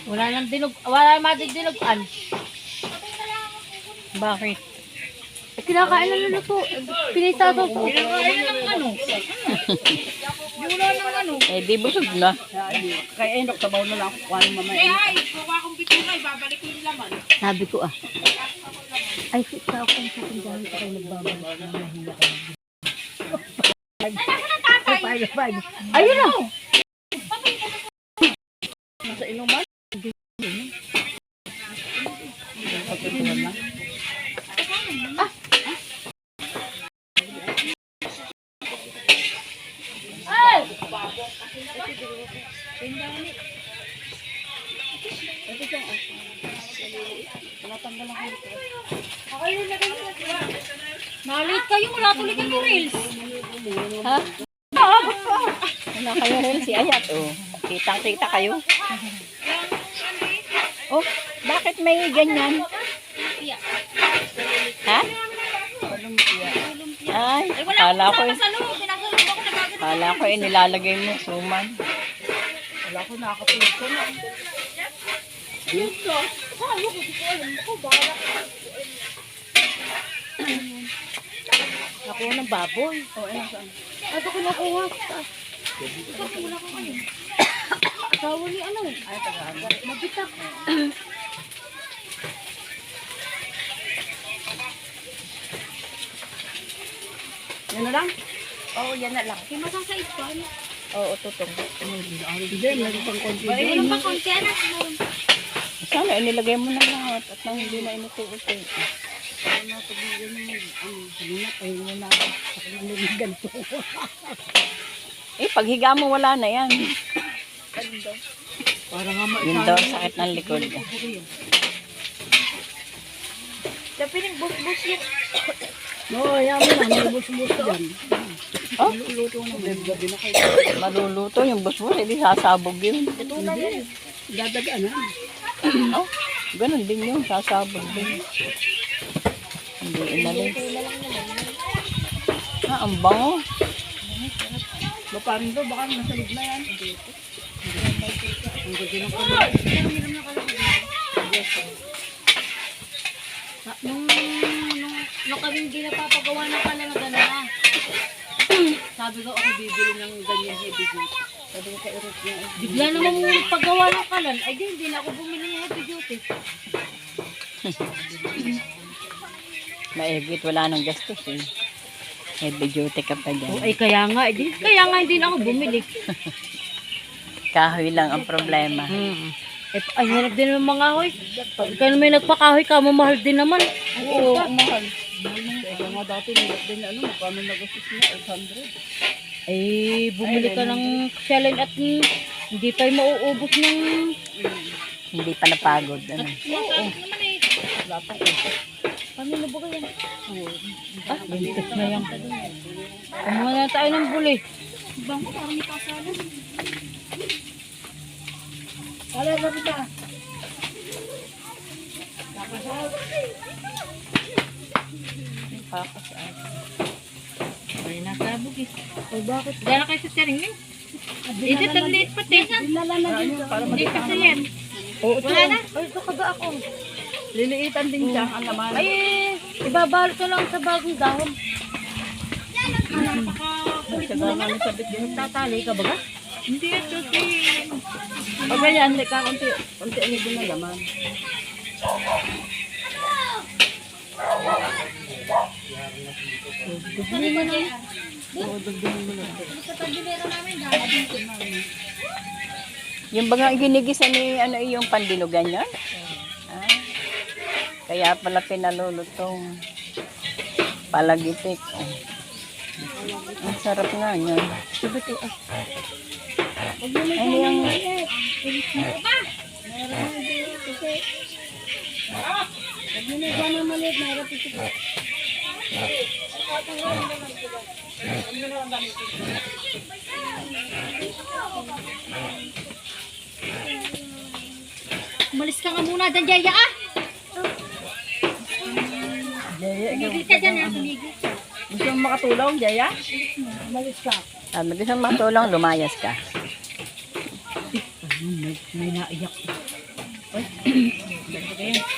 Wala nang dinog, wala nang madidinugan. Bakit? Kinakain na luto. Pinitato ko. Kinakain na ng ano. Wala ng ano. Eh, di busog na. Kaya Enok, sabaw na lang ako kuhanin mamaya. Eh ay, kuha akong bitura, ibabalik ko yung laman. Sabi ko ay kita ako ang sakindahan ko kayo nagbabalik na nahiya ka. Ayun na! Nasa inuman? Nalit kayo, wala tuloy kayo reels. Ha? Ano kayo rin si Ayat? Oh, kitang-kita kayo. Oh, bakit may ganyan? Ha? Ay, kala ko nilalagay mo suman. Wala ko nakakapulot ko na. Dito. Nakuha ng baboy. O, ayun saan? Ito ko nakuha. Ito wala ko ngayon. Asawa ni ano? Ay, tagaan. Mabitak. Yan na lang? Oo, yan na lang. Kaya masasait ko. Ano? Oo, tutong. Hindi, meron pang konti Meron din. pa konti anak. Sana inilagay mo na lahat at nang hindi na inutuuti. Ano, sabihin mo, kanina, pahinga na ako. Sa kanilang ganito. Eh, paghiga mo wala na yan. Para nga Yun daw, sakit ng likod. Dapiling bus-bus yung... No, ayaw mo na, may bus-bus dyan. Oh, Luto na, may gabi na kayo. maluluto yung busbus, hindi sasabog yun. Hindi, dadagaan na. Oh, ganun din yun, sasabog din. Hindi inalis. Ah, ang bango. Paano to? Baka nasa loob na yan. Ang gabi na kayo. Nung kami hindi napapagawa ng kalan na gano'n. Sabi ko ako bibili ng ganyan heavy duty. Sabi ko kay Erot niya. Bigla naman paggawa ng kalan, ay di, hindi na ako bumili ng heavy duty. Maigit, wala nang gastos eh. Heavy duty ka pa dyan. Ay kaya nga, hindi na ako bumili. Kahoy lang ang problema. Ay hirap din ng mga hoy. Pagka may nagpakahoy ka, mamahal din naman. Oo, mahal. Kaya nga dati nilap din ano, magkano nagastos niya? 800. Ay, bumili ka ng shalin at hindi pa mauubos ng... Hindi pa napagod. Ano. Wala pang uso. Paano na ba kaya? Ah, bintas na yan. Kumuha na tayo ng buli. Ibang ko parang may kasalo. Kala ba kita? Ay, nasabog eh. O bakit? Dala kayo sa steering wheel? Edit, ang liit pa tingnan. Dinala na din. Para Hindi kasi yan. Wala na. Ay, ito kaga ako. liliitan din siya ang laman. Ay, ibabalot ko lang sa bagong dahon. Kulit mo naman. Tatali ka ba ga? Hindi ito si... O ganyan, hindi ka konti ano din na laman. Hindi mo na. Oo, dagdagan mo na. Sa tagilero namin, Yung baga ginigisa ni ano yung pandinugan niya? Ah, kaya pala pinalulutong palagitik. Oh. Ang sarap nga niyan. Ano yung... Umalis ka nga muna dyan, Jaya ah! Tumigil ka dyan ah, tumigil ka. Gusto mo makatulong, Jaya? Umalis ka. Sabi ko sa matulong, lumayas ka. May naiyak. Uy, ganito ba yan?